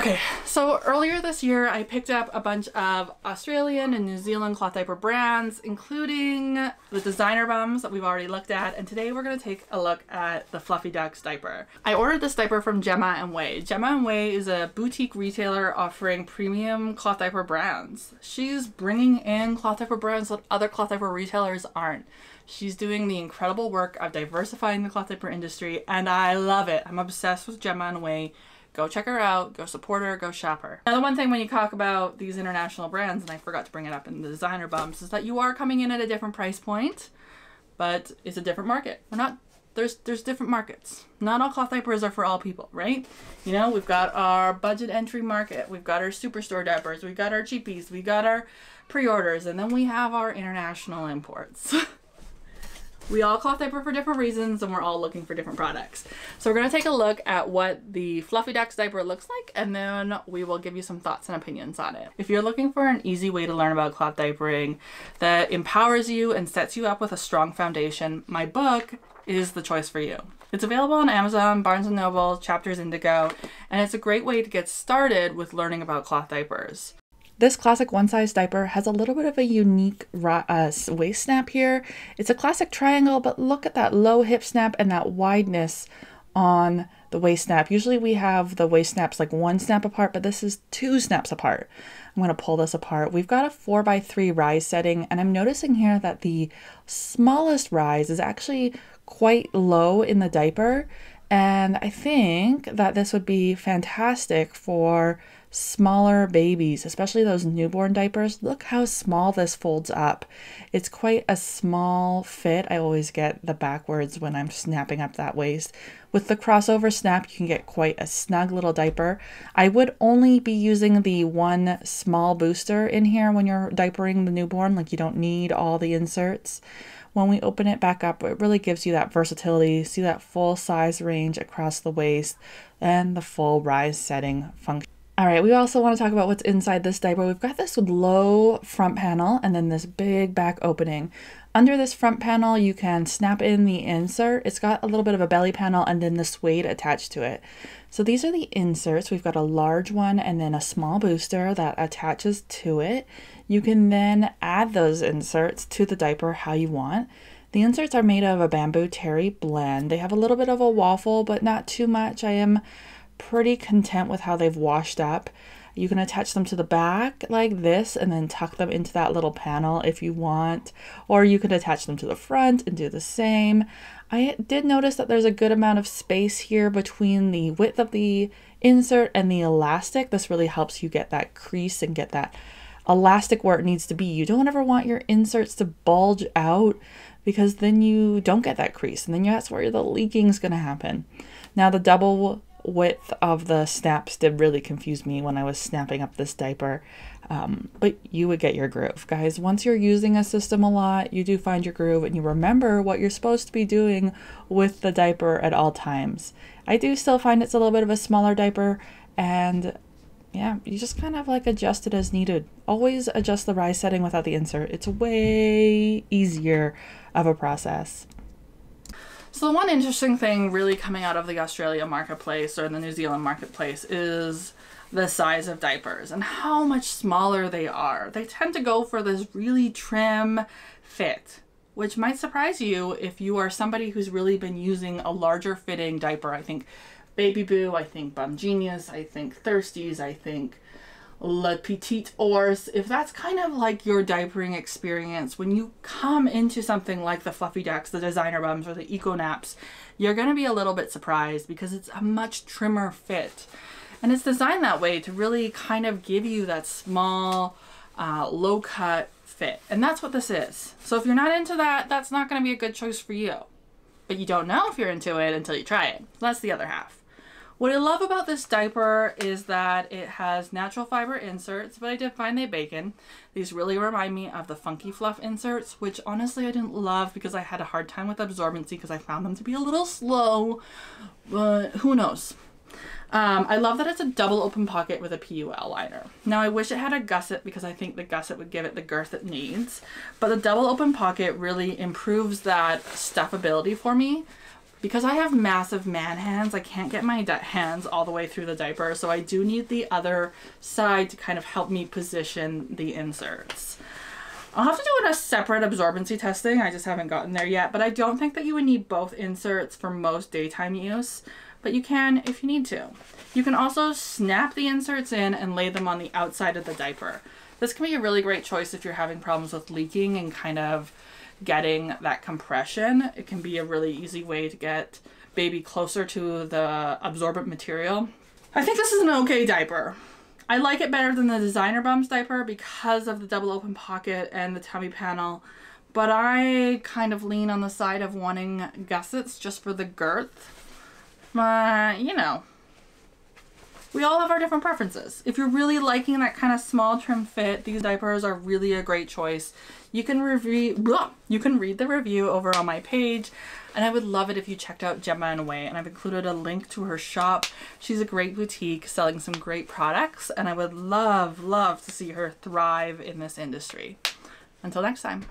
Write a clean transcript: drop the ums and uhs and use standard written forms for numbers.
Okay, so earlier this year I picked up a bunch of Australian and New Zealand cloth diaper brands, including the designer bums that we've already looked at, and today we're going to take a look at the Fluffy Ducks Diaper. I ordered this diaper from Gemma and Wei. Gemma and Wei is a boutique retailer offering premium cloth diaper brands. She's bringing in cloth diaper brands that other cloth diaper retailers aren't. She's doing the incredible work of diversifying the cloth diaper industry, and I love it. I'm obsessed with Gemma and Wei. Go check her out, go support her, go shop her. Now, the one thing when you talk about these international brands, and I forgot to bring it up in the designer bumps, is that you are coming in at a different price point, but it's a different market. There's different markets. Not all cloth diapers are for all people, right? You know, we've got our budget entry market, we've got our superstore diapers, we've got our cheapies, we got our pre-orders, and then we have our international imports. We all cloth diaper for different reasons, and we're all looking for different products. So we're going to take a look at what the Fluffy Ducks diaper looks like, and then we will give you some thoughts and opinions on it. If you're looking for an easy way to learn about cloth diapering that empowers you and sets you up with a strong foundation, my book is the choice for you. It's available on Amazon, Barnes & Noble, Chapters Indigo, and it's a great way to get started with learning about cloth diapers. This classic one-size diaper has a little bit of a unique waist snap here. It's a classic triangle, but look at that low hip snap and that wideness on the waist snap. Usually we have the waist snaps like one snap apart, but this is two snaps apart. I'm going to pull this apart. We've got a 4x3 rise setting, and I'm noticing here that the smallest rise is actually quite low in the diaper, and I think that this would be fantastic for smaller babies, especially those newborn diapers. Look how small this folds up. It's quite a small fit. I always get the backwards when I'm snapping up that waist. With the crossover snap, you can get quite a snug little diaper. I would only be using the one small booster in here when you're diapering the newborn. Like, you don't need all the inserts. When we open it back up, it really gives you that versatility. See that full size range across the waist and the full rise setting function. All right, we also want to talk about what's inside this diaper. We've got this low front panel and then this big back opening. Under this front panel, you can snap in the insert. It's got a little bit of a belly panel and then the suede attached to it. So these are the inserts. We've got a large one and then a small booster that attaches to it. You can then add those inserts to the diaper how you want. The inserts are made of a bamboo terry blend. They have a little bit of a waffle, but not too much. I am pretty content with how they've washed up. You can attach them to the back like this and then tuck them into that little panel if you want, or you could attach them to the front and do the same. I did notice that there's a good amount of space here between the width of the insert and the elastic. This really helps you get that crease and get that elastic where it needs to be. You don't ever want your inserts to bulge out, because then you don't get that crease, and then that's where the leaking is going to happen. Now, the double width of the snaps did really confuse me when I was snapping up this diaper, but you would get your groove, guys. Once you're using a system a lot, you do find your groove and you remember what you're supposed to be doing with the diaper at all times. I do still find it's a little bit of a smaller diaper, and yeah, you just kind of like adjust it as needed. Always adjust the rise setting without the insert. It's way easier of a process. So the one interesting thing really coming out of the Australia marketplace or the New Zealand marketplace is the size of diapers and how much smaller they are. They tend to go for this really trim fit, which might surprise you if you are somebody who's really been using a larger fitting diaper. I think Baby Boo, I think Bum Genius, I think Thirsties, I think Le Petit Ours. If that's kind of like your diapering experience, when you come into something like the Fluffy Ducks, the designer bums, or the Eco Naps, you're going to be a little bit surprised because it's a much trimmer fit. And it's designed that way to really kind of give you that small, low cut fit. And that's what this is. So if you're not into that, that's not going to be a good choice for you. But you don't know if you're into it until you try it. That's the other half. What I love about this diaper is that it has natural fiber inserts, but I did find they bacon. These really remind me of the Funky Fluff inserts, which honestly I didn't love because I had a hard time with absorbency because I found them to be a little slow, but who knows. I love that it's a double open pocket with a PUL liner. Now I wish it had a gusset because I think the gusset would give it the girth it needs, but the double open pocket really improves that stuffability for me. Because I have massive man hands, I can't get my hands all the way through the diaper, so I do need the other side to kind of help me position the inserts. I'll have to do a separate absorbency testing, I just haven't gotten there yet, but I don't think that you would need both inserts for most daytime use, but you can if you need to. You can also snap the inserts in and lay them on the outside of the diaper. This can be a really great choice if you're having problems with leaking and kind of getting that compression. It can be a really easy way to get baby closer to the absorbent material. I think this is an okay diaper. I like it better than the Designer Bums diaper because of the double open pocket and the tummy panel, but I kind of lean on the side of wanting gussets just for the girth. You know, we all have our different preferences. If you're really liking that kind of small trim fit, these diapers are really a great choice. You can read the review over on my page, and I would love it if you checked out Gemma and Away, and I've included a link to her shop. She's a great boutique selling some great products, and I would love to see her thrive in this industry. Until next time.